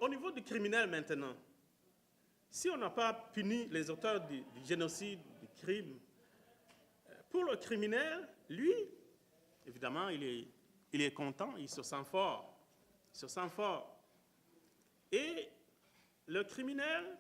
Au niveau du criminel maintenant, si on n'a pas puni les auteurs du génocide, du crime, pour le criminel, lui, évidemment, il est content, il se sent fort. Il se sent fort. Et le criminel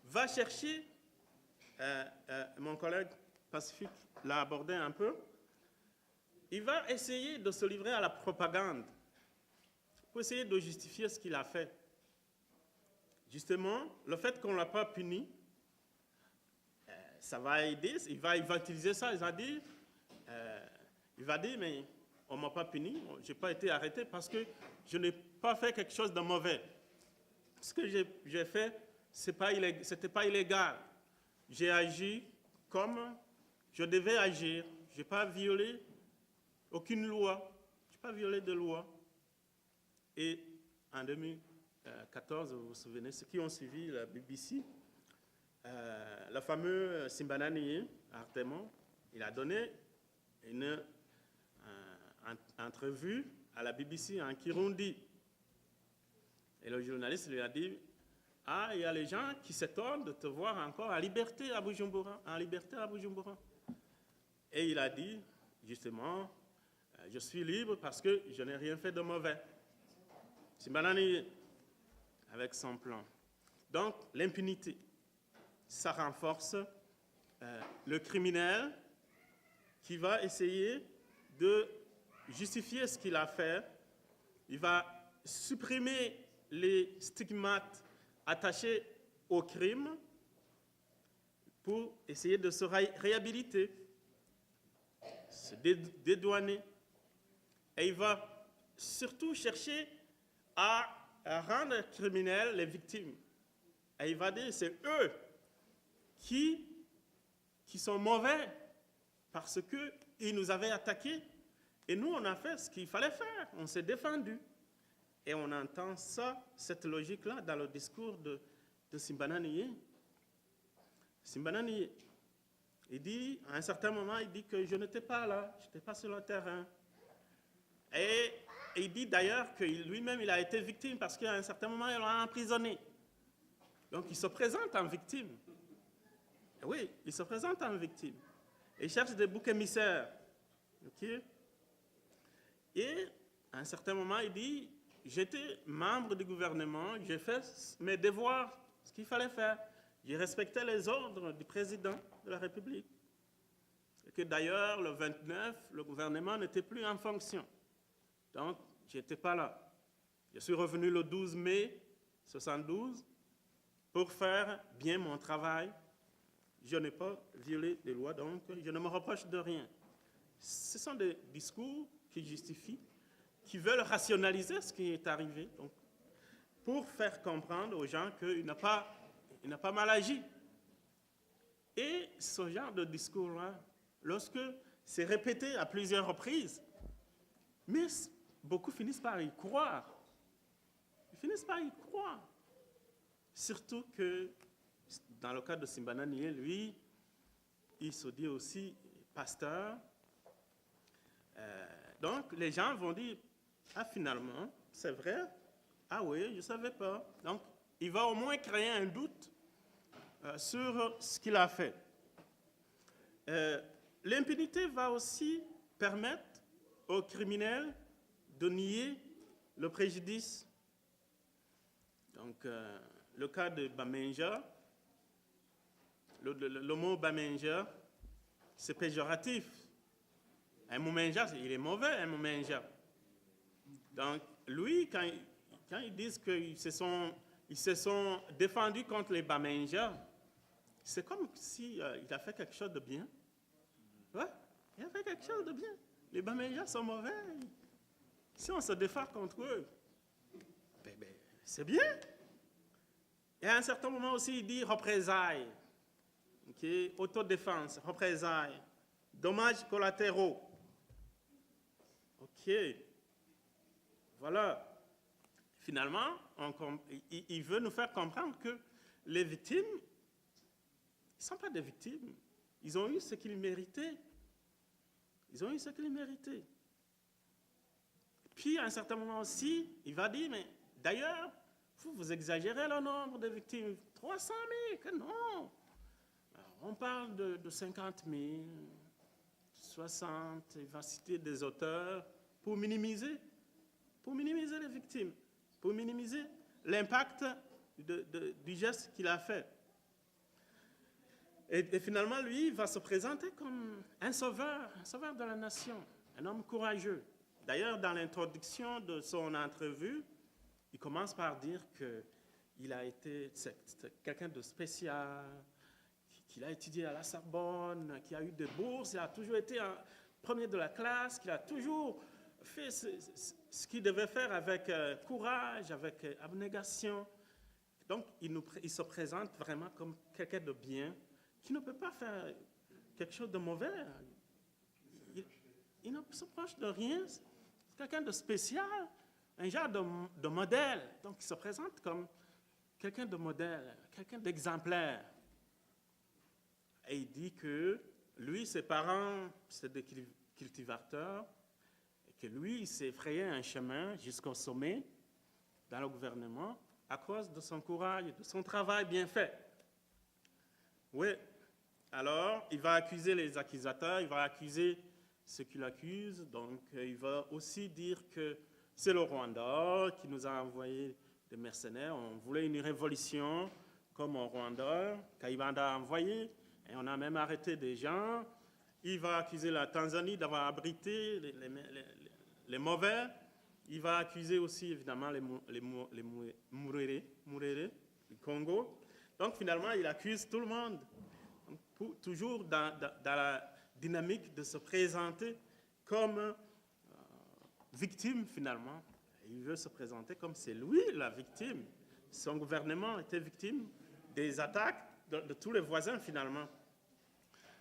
va chercher, mon collègue Pacifique l'a abordé un peu, il va essayer de se livrer à la propagande pour essayer de justifier ce qu'il a fait. Justement, le fait qu'on ne l'a pas puni, ça va aider, il va utiliser ça, il va dire, mais on ne m'a pas puni, je n'ai pas été arrêté parce que je n'ai pas fait quelque chose de mauvais. Ce que j'ai fait, ce n'était pas illégal. J'ai agi comme je devais agir. Je n'ai pas violé aucune loi. Je n'ai pas violé de loi. Et en 2014, vous vous souvenez, ceux qui ont suivi la BBC, le fameux Simbananiye, Artemon, il a donné une entrevue à la BBC en Kirundi. Et le journaliste lui a dit, ah, il y a les gens qui s'étonnent de te voir encore en liberté à Bujumbura. Et il a dit, justement, je suis libre parce que je n'ai rien fait de mauvais. Simbananiye, avec son plan. Donc, l'impunité, ça renforce le criminel qui va essayer de justifier ce qu'il a fait. Il va supprimer les stigmates attachés au crime pour essayer de se réhabiliter, se dédouaner. Et il va surtout chercher à rendre criminels les victimes. Et il va dire, c'est eux qui sont mauvais parce qu'ils nous avaient attaqués. Et nous, on a fait ce qu'il fallait faire. On s'est défendu. Et on entend ça, cette logique-là, dans le discours de Simbananiye. Simbananiye, il dit, à un certain moment, il dit que je n'étais pas là, je n'étais pas sur le terrain. Et il dit d'ailleurs que lui-même, il a été victime parce qu'à un certain moment, il l'a emprisonné. Donc, il se présente en victime. Et oui, il se présente en victime. Et il cherche des boucs émissaires. Okay? Et à un certain moment, il dit, j'étais membre du gouvernement, j'ai fait mes devoirs, ce qu'il fallait faire. J'ai respecté les ordres du président de la République. Et que d'ailleurs, le 29, le gouvernement n'était plus en fonction. Donc, je n'étais pas là. Je suis revenu le 12 mai 1972 pour faire bien mon travail. Je n'ai pas violé les lois, donc je ne me reproche de rien. Ce sont des discours qui justifient, qui veulent rationaliser ce qui est arrivé, donc, pour faire comprendre aux gens qu'il n'a pas mal agi. Et ce genre de discours-là, lorsque c'est répété à plusieurs reprises, mais beaucoup finissent par y croire. Ils finissent par y croire. Surtout que, dans le cas de Simbananiye, lui, il se dit aussi pasteur. Donc, les gens vont dire, ah, finalement, c'est vrai, ah oui, je ne savais pas. Donc, il va au moins créer un doute sur ce qu'il a fait. L'impunité va aussi permettre aux criminels de nier le préjudice. Donc, le cas de Bamenja, le mot Bamenja, c'est péjoratif. Un Mumenja, il est mauvais, un Mumenja. Donc, lui, quand ils disent qu'ils se sont défendus contre les Bamenja, c'est comme s'il a fait quelque chose de bien. Ouais, il a fait quelque chose de bien. Les Bamenja sont mauvais. Si on se défend contre eux, c'est bien. Et à un certain moment aussi, il dit représailles. Okay? Autodéfense, représailles, dommages collatéraux. OK. Voilà. Finalement, il veut nous faire comprendre que les victimes, ils ne sont pas des victimes. Ils ont eu ce qu'ils méritaient. Ils ont eu ce qu'ils méritaient. Puis, à un certain moment aussi, il va dire, mais D'ailleurs, vous exagérez le nombre de victimes. 300 000, que non. Alors, on parle de 50 000, 60, il va citer des auteurs pour minimiser les victimes, pour minimiser l'impact du geste qu'il a fait. Et finalement, lui, il va se présenter comme un sauveur de la nation, un homme courageux. D'ailleurs, dans l'introduction de son entrevue, il commence par dire qu'il a été quelqu'un de spécial, qu'il a étudié à la Sorbonne, qu'il a eu des bourses, il a toujours été premier de la classe, qu'il a toujours fait ce qu'il devait faire avec courage, avec abnégation. Donc, il se présente vraiment comme quelqu'un de bien, qui ne peut pas faire quelque chose de mauvais. Il ne se proche de rien. C'est quelqu'un de spécial, un genre de modèle. Donc, il se présente comme quelqu'un de modèle, quelqu'un d'exemplaire. Et il dit que lui, ses parents, c'est des cultivateurs, et que lui, il s'est frayé un chemin jusqu'au sommet dans le gouvernement à cause de son courage, de son travail bien fait. Oui, alors il va accuser les accusateurs, il va accuser ceux qui l'accusent, donc il va aussi dire que c'est le Rwanda qui nous a envoyé des mercenaires. On voulait une révolution comme au Rwanda, Kayibanda a envoyé, et on a même arrêté des gens. Il va accuser la Tanzanie d'avoir abrité les mauvais. Il va accuser aussi évidemment les Murere, le Congo. Donc finalement, il accuse tout le monde. Toujours dans la dynamique de se présenter comme victime finalement. Il veut se présenter comme c'est lui la victime. Son gouvernement était victime des attaques de tous les voisins finalement.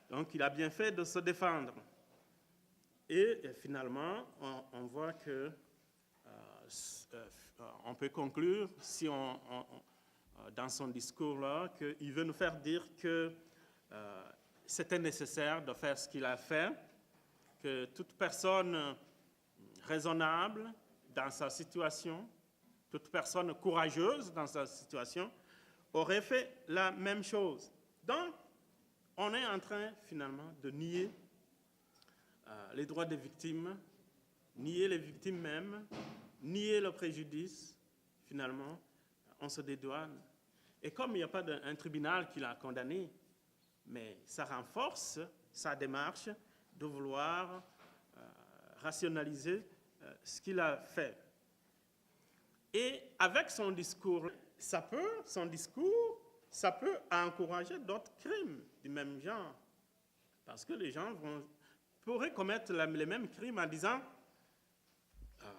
Donc il a bien fait de se défendre. Et finalement, on voit que on peut conclure, si dans son discours-là, qu'il veut nous faire dire que c'était nécessaire de faire ce qu'il a fait, que toute personne raisonnable dans sa situation, toute personne courageuse dans sa situation, aurait fait la même chose. Donc, on est en train finalement de nier les droits des victimes, nier les victimes même, nier le préjudice, finalement, on se dédouane. Et comme il n'y a pas un tribunal qui l'a condamné, mais ça renforce sa démarche de vouloir rationaliser ce qu'il a fait. Et avec son discours, ça peut encourager d'autres crimes du même genre. Parce que les gens pourraient commettre les mêmes crimes en disant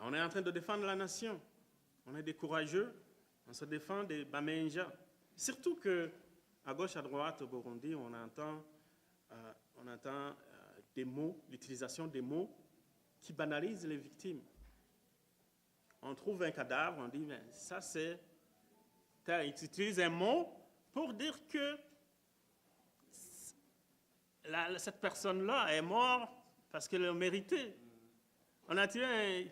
on est en train de défendre la nation, on est des courageux, on se défend des Bamenja. Surtout qu'à gauche, à droite, au Burundi, on entend des mots, l'utilisation des mots qui banalisent les victimes. On trouve un cadavre, on dit, mais ça c'est... Tu utilises un mot pour dire que cette personne-là est morte parce qu'elle le méritait. On a tué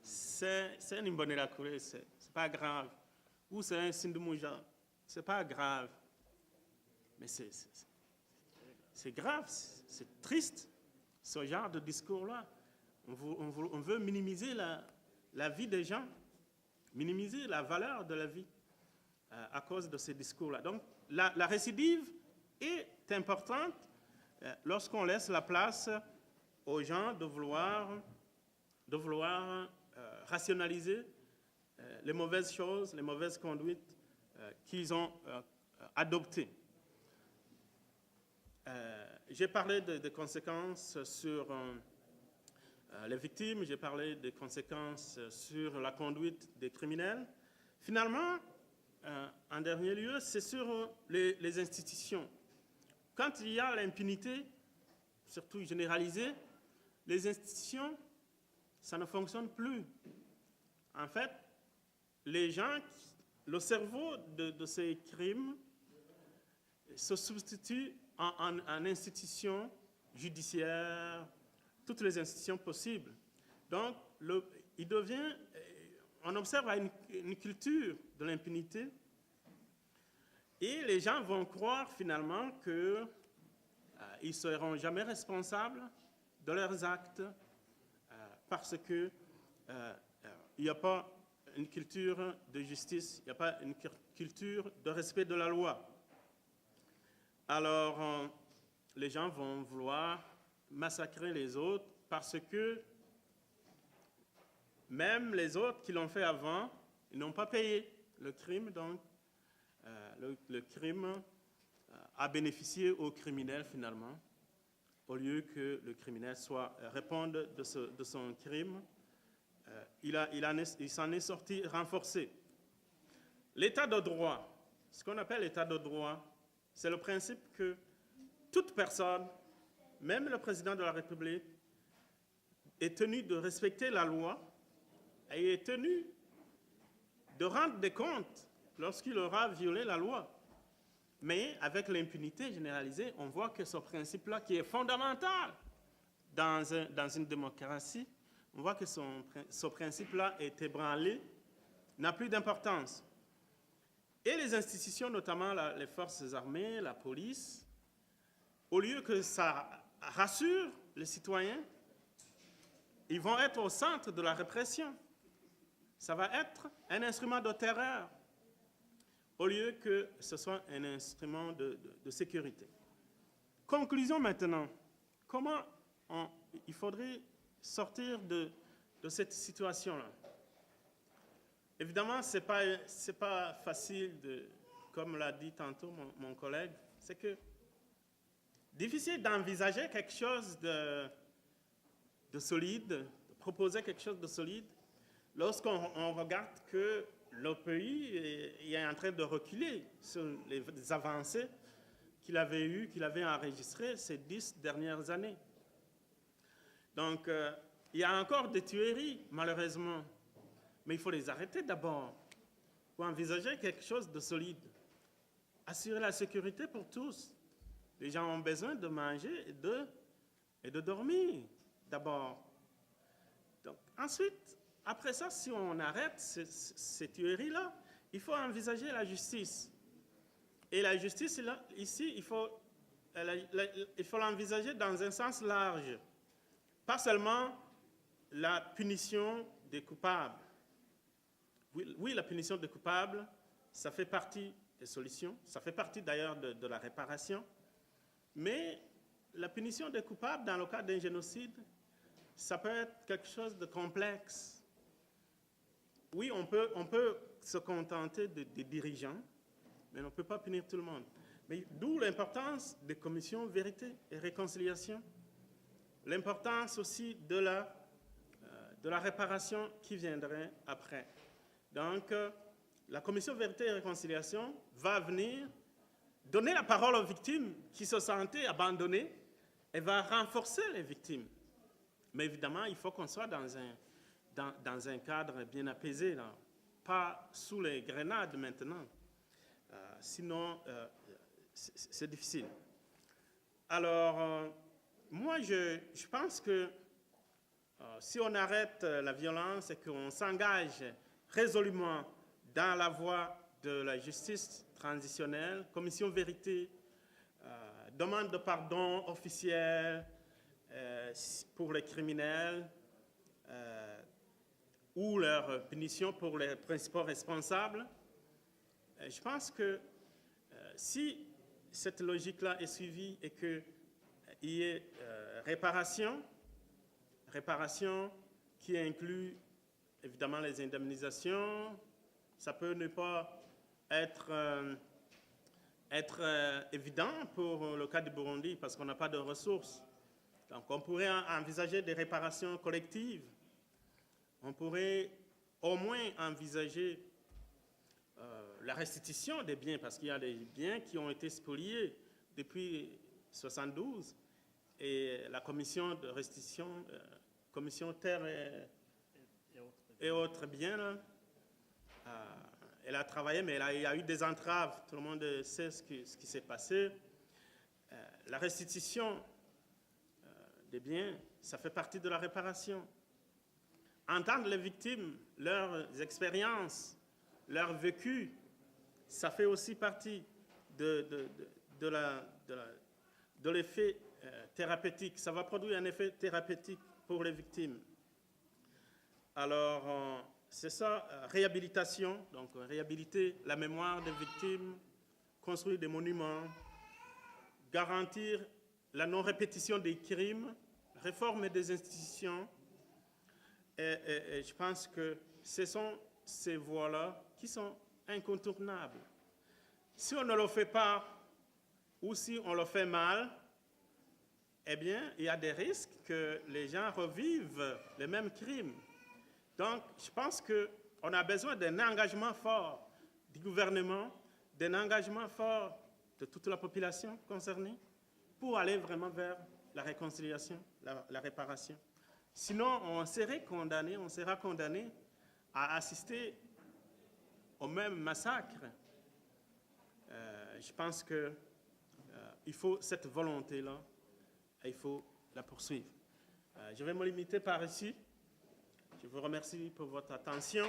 c'est un Imbonerakure, c'est pas grave. Ou c'est un Sindumuja, c'est pas grave. Mais c'est grave, c'est triste, ce genre de discours-là. On veut minimiser la vie des gens, minimiser la valeur de la vie à cause de ces discours-là. Donc, la récidive est importante lorsqu'on laisse la place aux gens de vouloir rationaliser les mauvaises choses, les mauvaises conduites qu'ils ont adoptées. J'ai parlé des conséquences sur les victimes, j'ai parlé des conséquences sur la conduite des criminels. Finalement, en dernier lieu, c'est sur les institutions. Quand il y a l'impunité, surtout généralisée, les institutions, ça ne fonctionne plus. En fait, les gens, le cerveau de ces crimes se substitue en institutions judiciaires, toutes les institutions possibles. Donc, il devient on observe une culture de l'impunité et les gens vont croire finalement qu'ils ne seront jamais responsables de leurs actes parce qu'il n'y a pas une culture de justice, il n'y a pas une culture de respect de la loi. Alors, les gens vont vouloir massacrer les autres parce que même les autres qui l'ont fait avant, ils n'ont pas payé le crime, donc le crime a bénéficié au criminel finalement, au lieu que le criminel réponde de son crime, il s'en est sorti renforcé. L'état de droit, ce qu'on appelle l'état de droit, c'est le principe que toute personne, même le président de la République, est tenu de respecter la loi et est tenu de rendre des comptes lorsqu'il aura violé la loi. Mais avec l'impunité généralisée, on voit que ce principe-là, qui est fondamental dans une démocratie, on voit que ce principe-là est ébranlé, n'a plus d'importance. Et les institutions, notamment les forces armées, la police, au lieu que ça rassure les citoyens, ils vont être au centre de la répression. Ça va être un instrument de terreur, au lieu que ce soit un instrument de sécurité. Conclusion maintenant. Comment il faudrait sortir de cette situation-là? Évidemment, ce n'est pas facile, comme l'a dit tantôt mon collègue, c'est que difficile d'envisager quelque chose de solide, de proposer quelque chose de solide, lorsqu'on regarde que le pays est en train de reculer sur les avancées qu'il avait enregistrées ces 10 dernières années. Donc, il y a encore des tueries, malheureusement, mais il faut les arrêter d'abord pour envisager quelque chose de solide. Assurer la sécurité pour tous. Les gens ont besoin de manger et de dormir d'abord. Donc, ensuite, après ça, si on arrête ces tueries-là, il faut envisager la justice. Et la justice, là, ici, il faut l'envisager dans un sens large. Pas seulement la punition des coupables. Oui, la punition des coupables, ça fait partie des solutions, ça fait partie d'ailleurs de la réparation, mais la punition des coupables dans le cas d'un génocide, ça peut être quelque chose de complexe. Oui, on peut se contenter des dirigeants, mais on ne peut pas punir tout le monde. Mais d'où l'importance des commissions vérité et réconciliation, l'importance aussi de la réparation qui viendrait après. Donc, la commission vérité et réconciliation va venir donner la parole aux victimes qui se sentaient abandonnées et va renforcer les victimes. Mais évidemment, il faut qu'on soit dans un cadre bien apaisé, là. Pas sous les grenades maintenant. Sinon, c'est difficile. Alors, moi, je pense que si on arrête la violence et qu'on s'engage résolument dans la voie de la justice transitionnelle, commission vérité, demande de pardon officiel pour les criminels ou leur punition pour les principaux responsables, je pense que si cette logique-là est suivie et qu'il y ait réparation qui inclut évidemment les indemnisations, ça peut ne pas être évident pour le cas du Burundi parce qu'on n'a pas de ressources. Donc on pourrait envisager des réparations collectives. On pourrait au moins envisager la restitution des biens parce qu'il y a des biens qui ont été spoliés depuis 1972 et la commission de restitution, commission terre et autres biens, là, elle a travaillé, mais il y a eu des entraves. Tout le monde sait ce qui s'est passé. La restitution des biens, ça fait partie de la réparation. entendre les victimes, leurs expériences, leur vécu, ça fait aussi partie de l'effet thérapeutique. Ça va produire un effet thérapeutique pour les victimes. Alors, c'est ça, réhabilitation, donc réhabiliter la mémoire des victimes, construire des monuments, garantir la non-répétition des crimes, réformer des institutions. Et je pense que ce sont ces voies-là qui sont incontournables. Si on ne le fait pas, ou si on le fait mal, eh bien, il y a des risques que les gens revivent les mêmes crimes. Donc, je pense qu'on a besoin d'un engagement fort du gouvernement, d'un engagement fort de toute la population concernée pour aller vraiment vers la réconciliation, la réparation. Sinon, on sera condamné à assister au même massacre. Je pense qu'il faut cette volonté-là et il faut la poursuivre. Je vais me limiter par ici. Je vous remercie pour votre attention.